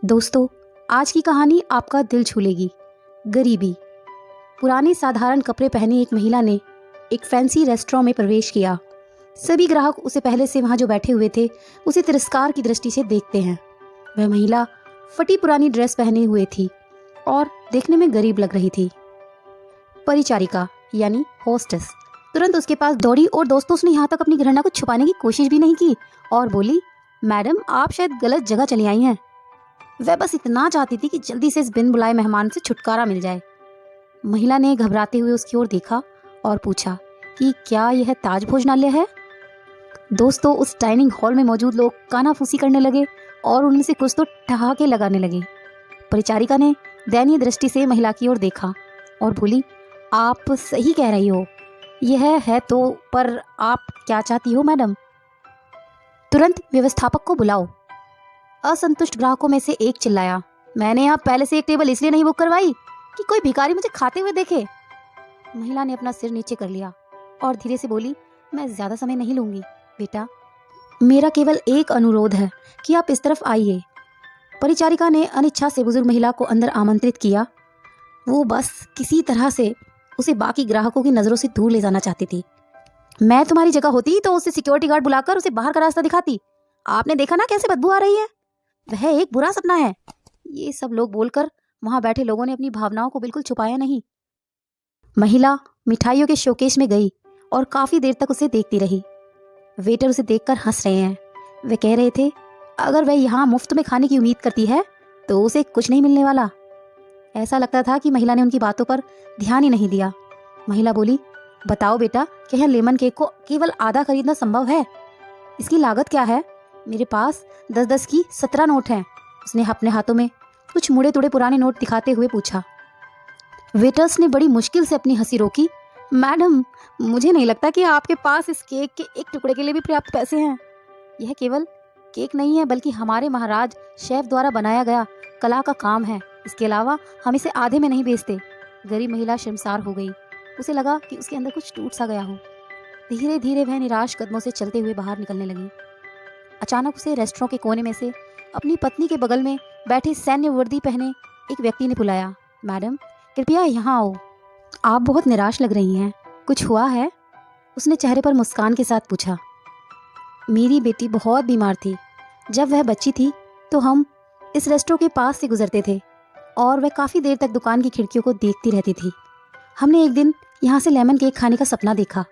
दोस्तों, आज की कहानी आपका दिल छू लेगी। गरीबी। पुराने साधारण कपड़े पहने एक महिला ने एक फैंसी रेस्टोरेंट में प्रवेश किया। सभी ग्राहक उसे पहले से वहां जो बैठे हुए थे उसे तिरस्कार की दृष्टि से देखते हैं। वह महिला फटी पुरानी ड्रेस पहने हुए थी और देखने में गरीब लग रही थी। परिचारिका यानी होस्टेस तुरंत उसके पास दौड़ी और दोस्तों उसने यहाँ तक अपनी घृणा को छुपाने की कोशिश भी नहीं की और बोली, मैडम आप शायद गलत जगह चली आई हैं। वह बस इतना चाहती थी कि जल्दी से इस बिन बुलाए मेहमान से छुटकारा मिल जाए। महिला ने घबराते हुए उसकी ओर देखा और पूछा कि क्या यह ताज भोजनालय है। दोस्तों, उस डाइनिंग हॉल में मौजूद लोग कानाफूसी करने लगे और उनमें से कुछ तो ठहाके लगाने लगे। परिचारिका ने दयनीय दृष्टि से महिला की ओर देखा और बोली, आप सही कह रही हो, यह है तो, पर आप क्या चाहती हो मैडम? तुरंत व्यवस्थापक को बुलाओ। असंतुष्ट ग्राहकों में से एक चिल्लाया, मैंने यहाँ पहले से एक टेबल इसलिए नहीं बुक करवाई कि कोई भिखारी मुझे खाते हुए देखे। महिला ने अपना सिर नीचे कर लिया और धीरे से बोली, मैं ज्यादा समय नहीं लूंगी बेटा, मेरा केवल एक अनुरोध है कि आप इस तरफ आइए। परिचारिका ने अनिच्छा से बुजुर्ग महिला को अंदर आमंत्रित किया। वो बस किसी तरह से उसे बाकी ग्राहकों की नजरों से दूर ले जाना चाहती थी। मैं तुम्हारी जगह होती तो उसे सिक्योरिटी गार्ड बुलाकर उसे बाहर का रास्ता दिखाती। आपने देखा ना कैसे बदबू आ रही है, वह एक बुरा सपना है। ये सब लोग बोलकर वहां बैठे लोगों ने अपनी भावनाओं को बिल्कुल छुपाया नहीं। महिला मिठाइयों के शोकेस में गई और काफी देर तक उसे देखती रही। वेटर उसे देखकर हंस रहे हैं। वे कह रहे थे, अगर वह यहाँ मुफ्त में खाने की उम्मीद करती है तो उसे कुछ नहीं मिलने वाला। ऐसा लगता था कि महिला ने उनकी बातों पर ध्यान ही नहीं दिया। महिला बोली, बताओ बेटा, क्या यह लेमन केक को केवल आधा खरीदना संभव है? इसकी लागत क्या है? मेरे पास 10-10 की 17 नोट हैं। उसने अपने हाथों में कुछ मुड़े तुड़े पुराने नोट दिखाते हुए पूछा। वेटर्स ने बड़ी मुश्किल से अपनी हंसी रोकी। मैडम, मुझे नहीं लगता कि आपके पास इस केक के एक टुकड़े के लिए भी पर्याप्त पैसे हैं। यह केवल केक नहीं है बल्कि हमारे महाराज शेफ द्वारा बनाया गया कला का काम है। इसके अलावा हम इसे आधे में नहीं बेचते। गरीब महिला शर्मसार हो गई। उसे लगा कि उसके अंदर कुछ टूट सा गया हो। धीरे धीरे वह निराश कदमों से चलते हुए बाहर निकलने लगी। अचानक उसे रेस्टोरेंट के कोने में से अपनी पत्नी के बगल में बैठे सैन्य वर्दी पहने एक व्यक्ति ने बुलाया, मैडम कृपया यहाँ आओ, आप बहुत निराश लग रही हैं, कुछ हुआ है? उसने चेहरे पर मुस्कान के साथ पूछा। मेरी बेटी बहुत बीमार थी। जब वह बच्ची थी तो हम इस रेस्टोरेंट के पास से गुजरते थे और वह काफ़ी देर तक दुकान की खिड़कियों को देखती रहती थी। हमने एक दिन यहाँ से लेमन केक खाने का सपना देखा,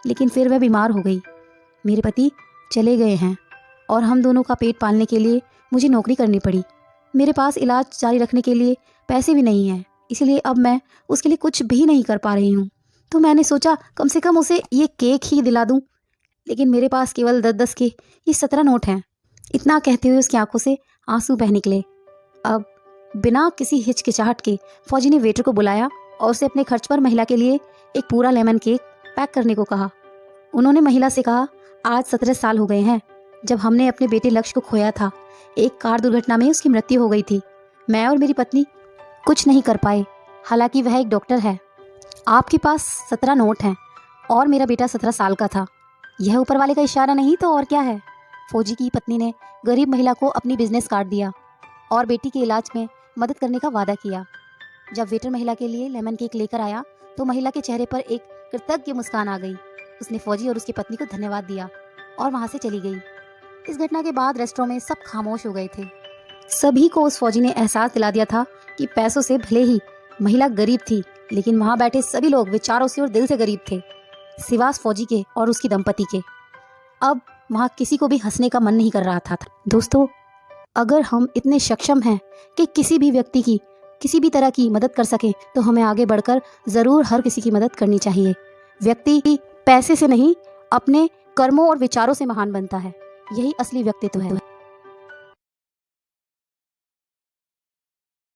लेकिन फिर वह बीमार हो गई। मेरे पति चले गए हैं और हम दोनों का पेट पालने के लिए मुझे नौकरी करनी पड़ी। मेरे पास इलाज जारी रखने के लिए पैसे भी नहीं हैं, इसलिए अब मैं उसके लिए कुछ भी नहीं कर पा रही हूँ। तो मैंने सोचा कम से कम उसे ये केक ही दिला दूँ, लेकिन मेरे पास केवल 10-10 के ये 17 नोट हैं। इतना कहते हुए उसकी आंखों से आंसू बह निकले। अब बिना किसी हिचकिचाहट के फौजी ने वेटर को बुलाया और उसे अपने खर्च पर महिला के लिए एक पूरा लेमन केक पैक करने को कहा। उन्होंने महिला से कहा, आज 17 साल हो गए हैं जब हमने अपने बेटे लक्ष्य को खोया था। एक कार दुर्घटना में उसकी मृत्यु हो गई थी। मैं और मेरी पत्नी कुछ नहीं कर पाए, हालांकि वह एक डॉक्टर है। आपके पास 17 नोट हैं और मेरा बेटा 17 साल का था। यह ऊपर वाले का इशारा नहीं तो और क्या है? फौजी की पत्नी ने गरीब महिला को अपनी बिजनेस कार्ड दिया और बेटी के इलाज में मदद करने का वादा किया। जब वेटर महिला के लिए लेमन केक लेकर आया तो महिला के चेहरे पर एक कृतज्ञ मुस्कान आ गई। उसने फौजी और उसकी पत्नी को धन्यवाद दिया और वहां से चली गई। इस घटना के बाद रेस्टोरेंट में सब खामोश हो गए थे। सभी को उस फौजी ने एहसास दिला दिया था कि पैसों से भले ही महिला गरीब थी, लेकिन वहां बैठे सभी लोग विचारों से और दिल से गरीब थे, सिवाय फौजी के और उसकी दंपति के। अब वहां किसी को भी हंसने का मन नहीं कर रहा था। दोस्तों, अगर हम इतने सक्षम हैं कि किसी भी व्यक्ति की किसी भी तरह की मदद कर सकें तो हमें आगे बढ़कर जरूर हर किसी की मदद करनी चाहिए। व्यक्ति पैसे से नहीं, अपने कर्मों और विचारों से महान बनता है। यही असली व्यक्तित्व है।